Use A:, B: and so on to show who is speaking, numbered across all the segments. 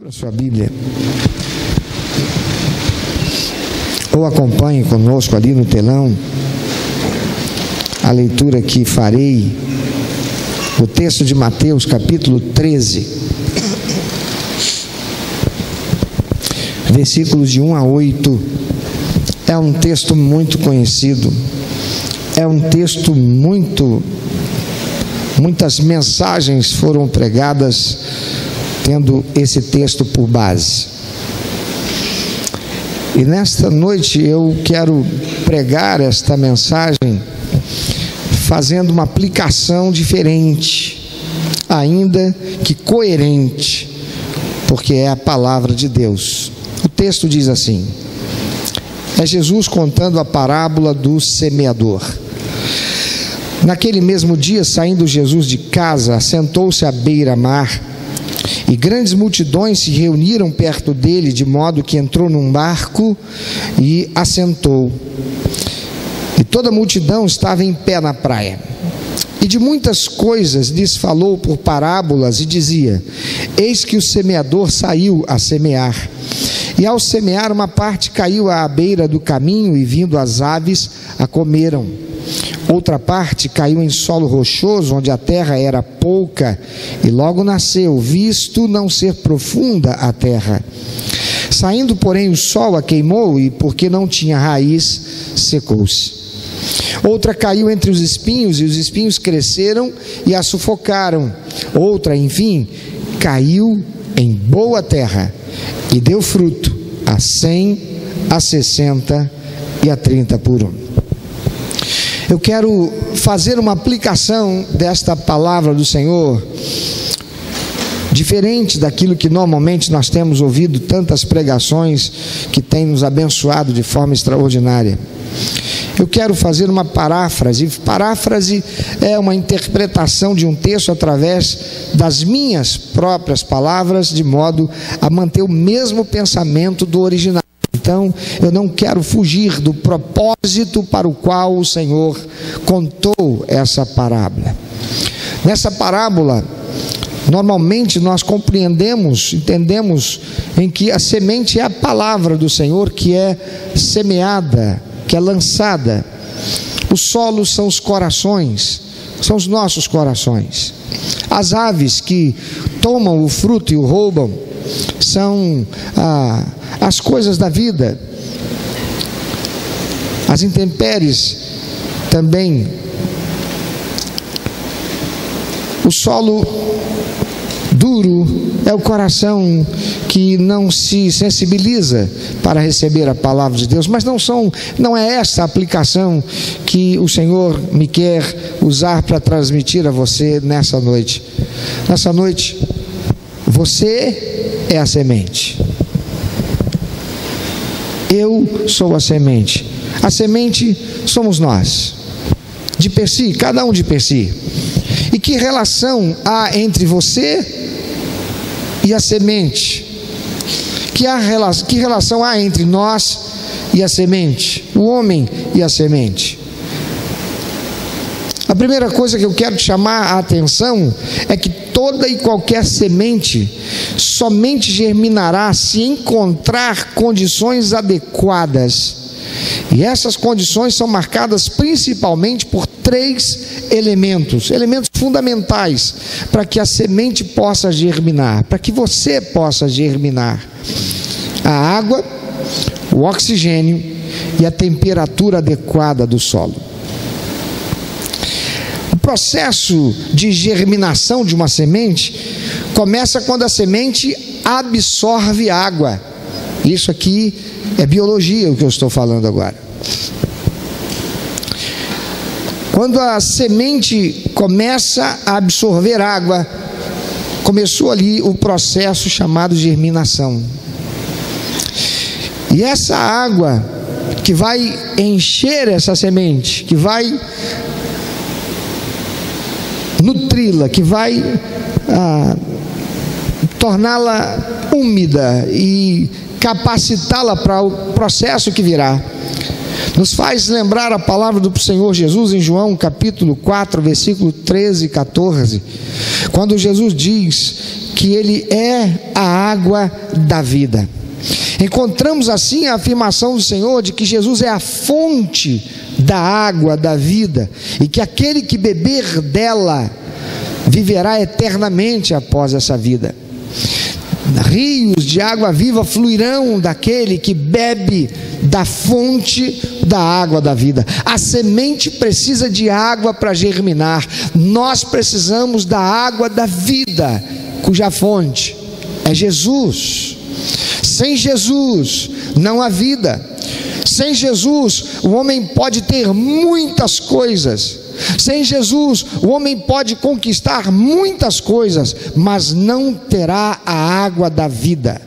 A: Abra sua Bíblia ou acompanhe conosco ali no telão a leitura que farei, o texto de Mateus capítulo 13, versículos de 1 a 8. É um texto muito conhecido, é um texto muitas mensagens foram pregadas tendo esse texto por base. E nesta noite eu quero pregar esta mensagem fazendo uma aplicação diferente, ainda que coerente, porque é a palavra de Deus. O texto diz assim: é Jesus contando a parábola do semeador. Naquele mesmo dia, saindo Jesus de casa, assentou-se à beira-mar, e grandes multidões se reuniram perto dele, de modo que entrou num barco e assentou. E toda a multidão estava em pé na praia. E de muitas coisas lhes falou por parábolas, e dizia: eis que o semeador saiu a semear. E ao semear, uma parte caiu à beira do caminho, e vindo as aves a comeram. Outra parte caiu em solo rochoso, onde a terra era pouca, e logo nasceu, visto não ser profunda a terra. Saindo, porém, o sol a queimou, e porque não tinha raiz, secou-se. Outra caiu entre os espinhos, e os espinhos cresceram e a sufocaram. Outra, enfim, caiu em boa terra, e deu fruto, a 100, a 60 e a 30 por 1. Eu quero fazer uma aplicação desta palavra do Senhor, diferente daquilo que normalmente nós temos ouvido, tantas pregações que têm nos abençoado de forma extraordinária. Eu quero fazer uma paráfrase. Paráfrase é uma interpretação de um texto através das minhas próprias palavras, de modo a manter o mesmo pensamento do original. Então, eu não quero fugir do propósito para o qual o Senhor contou essa parábola. Nessa parábola, normalmente nós compreendemos, entendemos em que a semente é a palavra do Senhor que é semeada, que é lançada. O solo são os corações, são os nossos corações. As aves que tomam o fruto e o roubam são as coisas da vida. As intempéries também. O solo duro é o coração que não se sensibiliza para receber a palavra de Deus. Mas não é essa a aplicação que o Senhor me quer usar para transmitir a você nessa noite. Nessa noite, você é a semente. Eu sou a semente. A semente somos nós, de per si, cada um de per si. E que relação há entre você e a semente? Que relação há entre nós e a semente? O homem e a semente? A primeira coisa que eu quero te chamar a atenção é que toda e qualquer semente somente germinará se encontrar condições adequadas. E essas condições são marcadas principalmente por 3 elementos fundamentais para que a semente possa germinar, para que você possa germinar: a água, o oxigênio e a temperatura adequada do solo. O processo de germinação de uma semente começa quando a semente absorve água. Isso aqui é biologia, o que eu estou falando agora. Quando a semente começa a absorver água, começou ali o processo chamado germinação. E essa água que vai encher essa semente, que vai nutri-la, que vai torná-la úmida e capacitá-la para o processo que virá, nos faz lembrar a palavra do Senhor Jesus em João capítulo 4, versículo 13 e 14, quando Jesus diz que Ele é a água da vida. Encontramos assim a afirmação do Senhor de que Jesus é a fonte da água da vida e que aquele que beber dela viverá eternamente após essa vida. Rios de água viva fluirão daquele que bebe da fonte da água da vida. A semente precisa de água para germinar. Nós precisamos da água da vida, cuja fonte é Jesus. Sem Jesus não há vida. Sem Jesus o homem pode ter muitas coisas. Sem Jesus o homem pode conquistar muitas coisas, mas não terá a água da vida.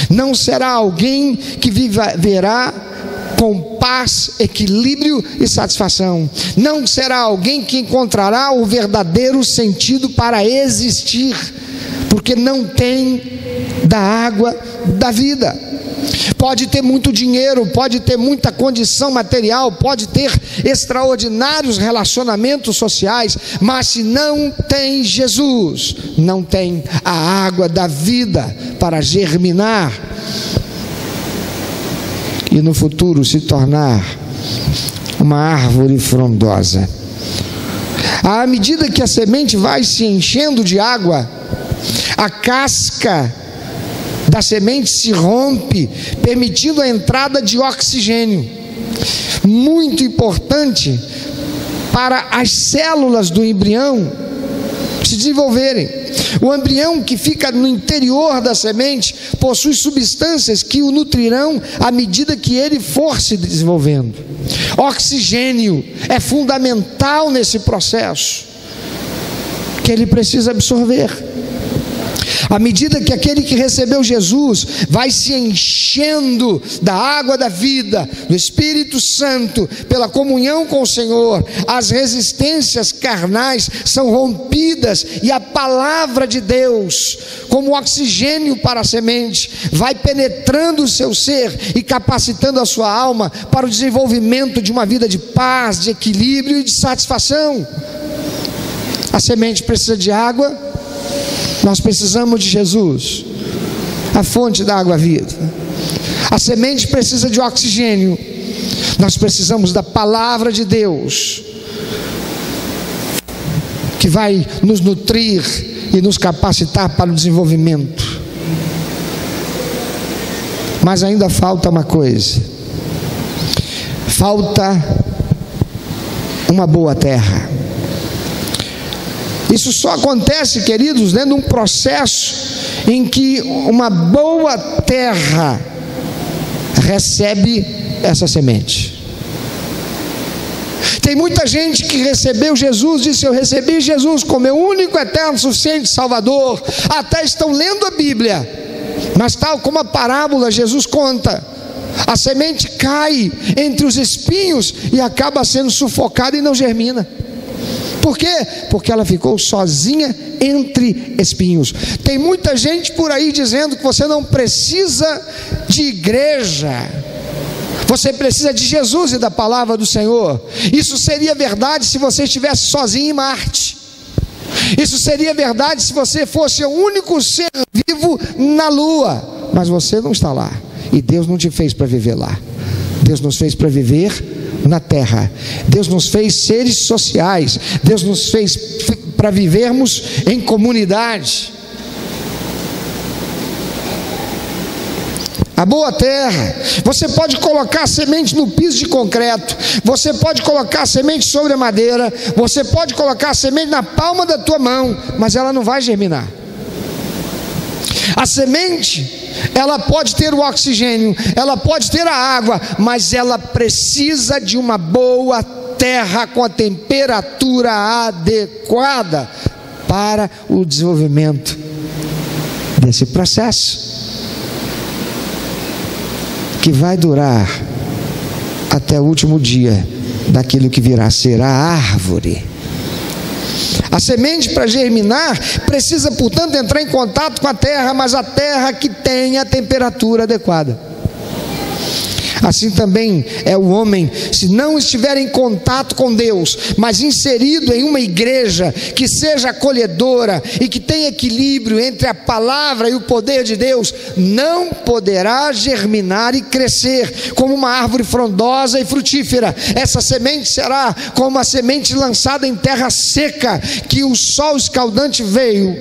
A: Não será alguém que viverá com paz, equilíbrio e satisfação. Não será alguém que encontrará o verdadeiro sentido para existir, porque não tem da água da vida. Pode ter muito dinheiro, pode ter muita condição material, pode ter extraordinários relacionamentos sociais, mas se não tem Jesus, não tem a água da vida para germinar e no futuro se tornar uma árvore frondosa. À medida que a semente vai se enchendo de água, a casca da semente se rompe, permitindo a entrada de oxigênio, muito importante para as células do embrião se desenvolverem. O embrião que fica no interior da semente possui substâncias que o nutrirão à medida que ele for se desenvolvendo. Oxigênio é fundamental nesse processo, que ele precisa absorver. À medida que aquele que recebeu Jesus vai se enchendo da água da vida, do Espírito Santo, pela comunhão com o Senhor, as resistências carnais são rompidas e a palavra de Deus, como oxigênio para a semente, vai penetrando o seu ser e capacitando a sua alma para o desenvolvimento de uma vida de paz, de equilíbrio e de satisfação. A semente precisa de água. Nós precisamos de Jesus, a fonte da água viva. A semente precisa de oxigênio. Nós precisamos da palavra de Deus, que vai nos nutrir e nos capacitar para o desenvolvimento. Mas ainda falta uma coisa: falta uma boa terra. Isso só acontece, queridos, dentro de um processo em que uma boa terra recebe essa semente. Tem muita gente que recebeu Jesus, disse: eu recebi Jesus como meu único, eterno, suficiente Salvador. Até estão lendo a Bíblia, mas tal como a parábola Jesus conta, a semente cai entre os espinhos e acaba sendo sufocada e não germina. Por quê? Porque ela ficou sozinha entre espinhos. Tem muita gente por aí dizendo que você não precisa de igreja, você precisa de Jesus e da palavra do Senhor. Isso seria verdade se você estivesse sozinho em Marte. Isso seria verdade se você fosse o único ser vivo na Lua. Mas você não está lá, e Deus não te fez para viver lá. Deus nos fez para viver na terra. Deus nos fez seres sociais. Deus nos fez para vivermos em comunidade. A boa terra, você pode colocar a semente no piso de concreto, você pode colocar a semente sobre a madeira, você pode colocar a semente na palma da tua mão, mas ela não vai germinar. A semente, ela pode ter o oxigênio, ela pode ter a água, mas ela precisa de uma boa terra com a temperatura adequada para o desenvolvimento desse processo, que vai durar até o último dia daquilo que virá a ser a árvore. A semente, para germinar, precisa, portanto, entrar em contato com a terra, mas a terra que tenha a temperatura adequada. Assim também é o homem, se não estiver em contato com Deus, mas inserido em uma igreja que seja acolhedora e que tenha equilíbrio entre a palavra e o poder de Deus, não poderá germinar e crescer como uma árvore frondosa e frutífera. Essa semente será como uma semente lançada em terra seca, que o sol escaldante veio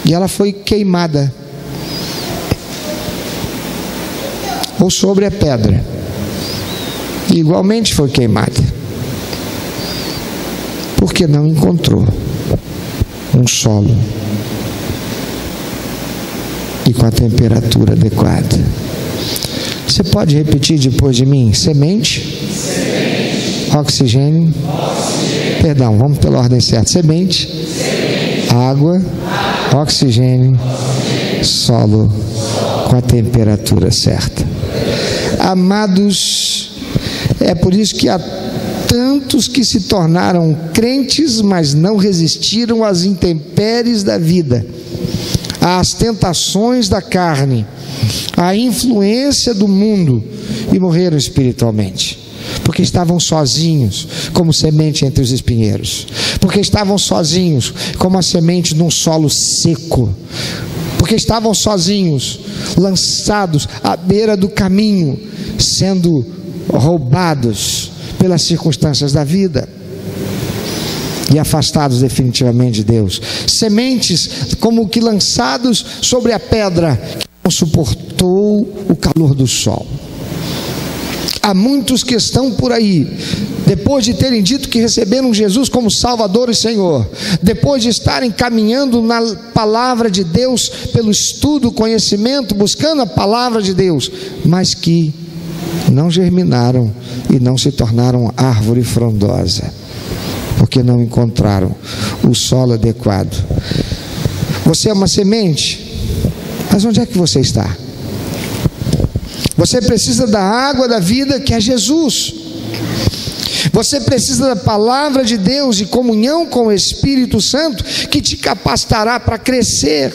A: e ela foi queimada, ou sobre a pedra, e igualmente foi queimada, porque não encontrou um solo e com a temperatura adequada. Você pode repetir depois de mim? Semente, oxigênio, perdão, vamos pela ordem certa. Semente, água, oxigênio, solo com a temperatura certa. Amados, é por isso que há tantos que se tornaram crentes, mas não resistiram às intempéries da vida, às tentações da carne, à influência do mundo, e morreram espiritualmente, porque estavam sozinhos, como semente entre os espinheiros, porque estavam sozinhos, como a semente num solo seco, porque estavam sozinhos, lançados à beira do caminho, sendo roubados pelas circunstâncias da vida e afastados definitivamente de Deus. Sementes como que lançados sobre a pedra, que não suportou o calor do sol. Há muitos que estão por aí, depois de terem dito que receberam Jesus como Salvador e Senhor, depois de estarem caminhando na palavra de Deus, pelo estudo, conhecimento, buscando a palavra de Deus, mas que não germinaram e não se tornaram árvore frondosa, porque não encontraram o solo adequado. Você é uma semente, mas onde é que você está? Você precisa da água da vida, que é Jesus. Você precisa da palavra de Deus e comunhão com o Espírito Santo, que te capacitará para crescer.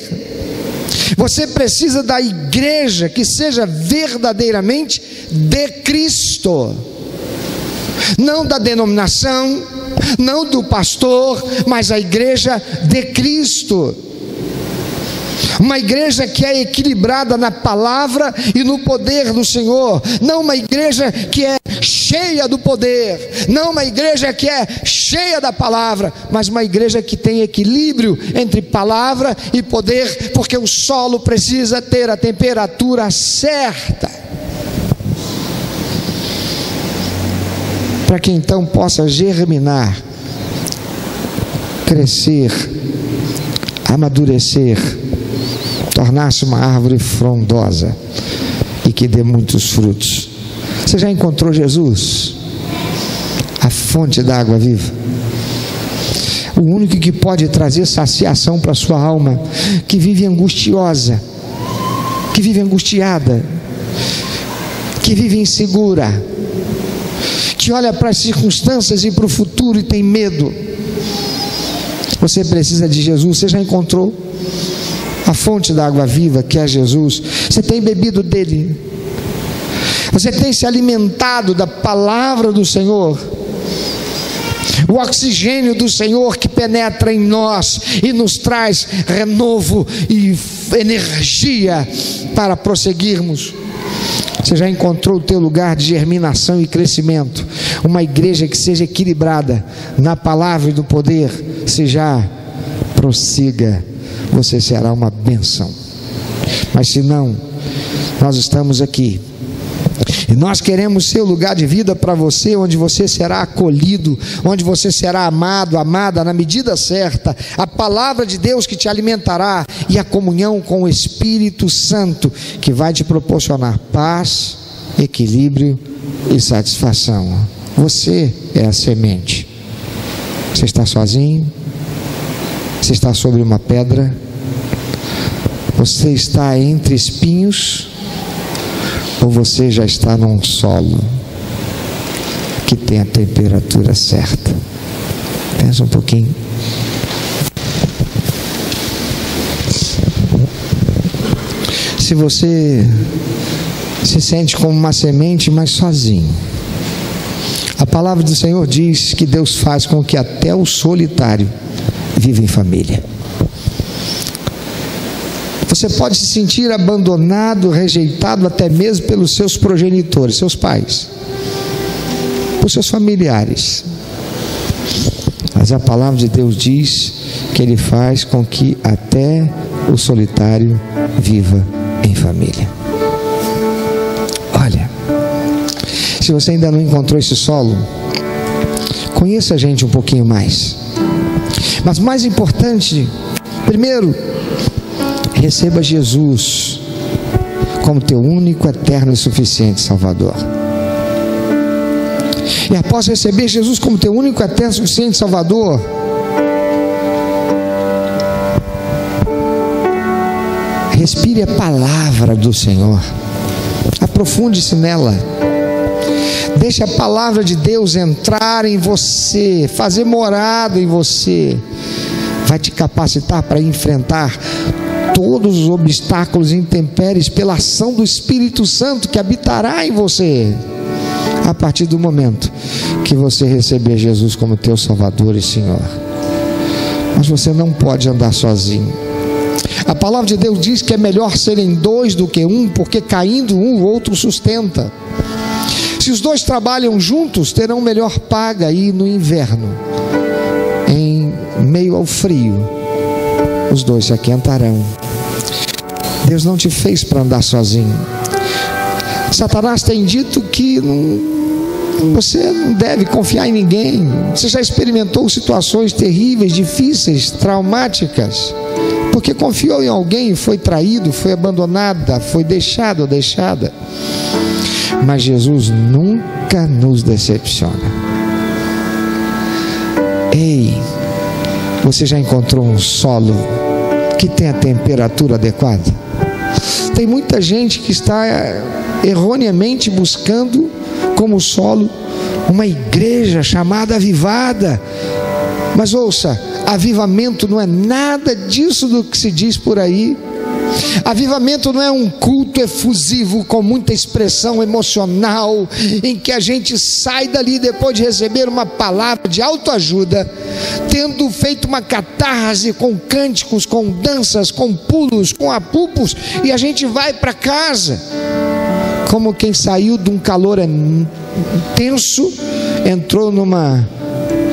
A: Você precisa da igreja que seja verdadeiramente de Cristo, não da denominação, não do pastor, mas a igreja de Cristo. Uma igreja que é equilibrada na palavra e no poder do Senhor, não uma igreja que é cheia do poder, não uma igreja que é cheia da palavra, mas uma igreja que tem equilíbrio entre palavra e poder, porque o solo precisa ter a temperatura certa, para que então possa germinar, crescer, amadurecer, tornar-se uma árvore frondosa e que dê muitos frutos. Você já encontrou Jesus, a fonte da água viva, o único que pode trazer saciação para a sua alma, que vive angustiosa, que vive angustiada, que vive insegura, que olha para as circunstâncias e para o futuro e tem medo. Você precisa de Jesus. Você já encontrou a fonte da água viva, que é Jesus? Você tem bebido dele? Você tem se alimentado da palavra do Senhor? O oxigênio do Senhor que penetra em nós e nos traz renovo e energia para prosseguirmos. Você já encontrou o teu lugar de germinação e crescimento? Uma igreja que seja equilibrada na palavra e no poder? Se já, prossiga, você será uma bênção. Mas se não, nós estamos aqui e nós queremos ser o lugar de vida para você, onde você será acolhido, onde você será amado, amada na medida certa, a palavra de Deus que te alimentará, e a comunhão com o Espírito Santo, que vai te proporcionar paz, equilíbrio e satisfação. Você é a semente. Você está sozinho? Você está sobre uma pedra? Você está entre espinhos? Ou você já está num solo que tem a temperatura certa? Pensa um pouquinho. Se você se sente como uma semente, mas sozinho. A palavra do Senhor diz que Deus faz com que até o solitário viva em família. Você pode se sentir abandonado, rejeitado até mesmo pelos seus progenitores, seus pais, por seus familiares. Mas a palavra de Deus diz que Ele faz com que até o solitário viva em família. Olha, se você ainda não encontrou esse solo, conheça a gente um pouquinho mais. Mas mais importante, primeiro, receba Jesus como teu único, eterno e suficiente Salvador. E após receber Jesus como teu único, eterno e suficiente Salvador, respire a palavra do Senhor, aprofunde-se nela, deixe a palavra de Deus entrar em você, fazer morada em você, vai te capacitar para enfrentar todos os obstáculos e intempéries pela ação do Espírito Santo que habitará em você, a partir do momento que você receber Jesus como teu Salvador e Senhor. Mas você não pode andar sozinho. A palavra de Deus diz que é melhor serem dois do que um, porque caindo um, o outro sustenta. Se os dois trabalham juntos, terão melhor paga aí no inverno. Em meio ao frio, os dois se aquentarão. Deus não te fez para andar sozinho. Satanás tem dito que você não deve confiar em ninguém. Você já experimentou situações terríveis, difíceis, traumáticas, porque confiou em alguém e foi traído, foi abandonada, foi deixado ou deixada. Mas Jesus nunca nos decepciona. Ei, você já encontrou um solo que tem a temperatura adequada? Tem muita gente que está erroneamente buscando como solo uma igreja chamada avivada. Mas ouça, avivamento não é nada disso do que se diz por aí. Avivamento não é um culto efusivo com muita expressão emocional, em que a gente sai dali depois de receber uma palavra de autoajuda, tendo feito uma catarse com cânticos, com danças, com pulos, com apupos, e a gente vai para casa como quem saiu de um calor intenso, entrou numa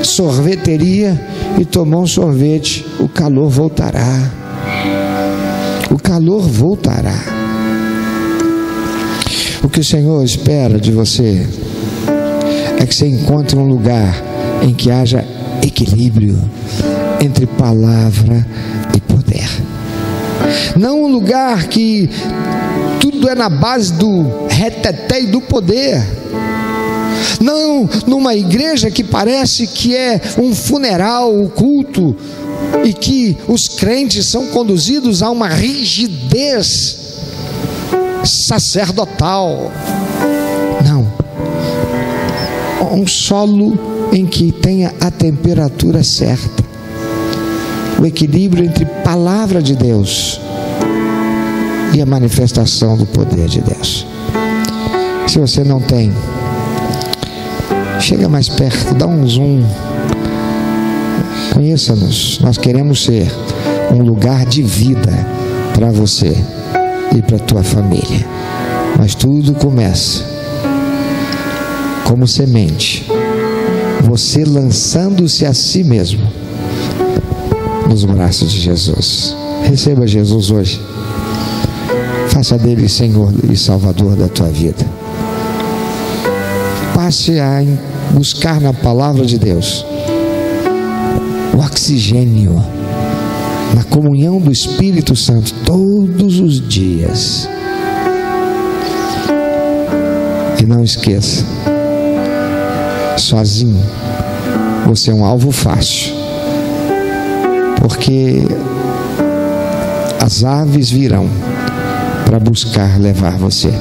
A: sorveteria e tomou um sorvete. O calor voltará. O calor voltará. O que o Senhor espera de você é que você encontre um lugar em que haja equilíbrio entre palavra e poder. Não um lugar que tudo é na base do reteté e do poder. Não numa igreja que parece que é um funeral, o culto, e que os crentes são conduzidos a uma rigidez sacerdotal. Não. Um solo em que tenha a temperatura certa, o equilíbrio entre palavra de Deus e a manifestação do poder de Deus. Se você não tem, chega mais perto, dá um zoom. Conheça-nos. Nós queremos ser um lugar de vida para você e para a tua família. Mas tudo começa como semente, você lançando-se a si mesmo nos braços de Jesus. Receba Jesus hoje. Faça dele Senhor e Salvador da tua vida. Passe a buscar na palavra de Deus o oxigênio, na comunhão do Espírito Santo todos os dias. E não esqueça, sozinho você é um alvo fácil, porque as aves virão para buscar levar você,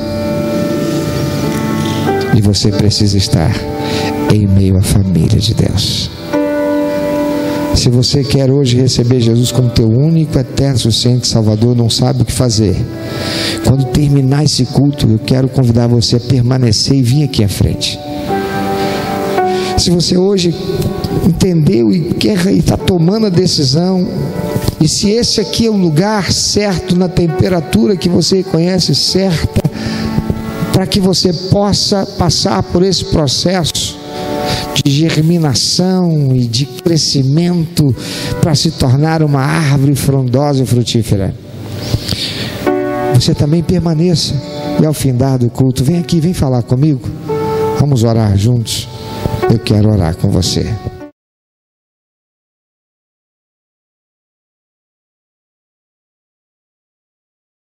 A: e você precisa estar em meio à família de Deus. Se você quer hoje receber Jesus como teu único, eterno, suficiente Salvador, não sabe o que fazer, quando terminar esse culto, eu quero convidar você a permanecer e vir aqui à frente. Se você hoje entendeu e está tomando a decisão, e se esse aqui é o lugar certo, na temperatura que você conhece certa, para que você possa passar por esse processo de germinação e de crescimento para se tornar uma árvore frondosa e frutífera, você também permaneça, e ao findar do culto, vem aqui, vem falar comigo, vamos orar juntos. Eu quero orar com você.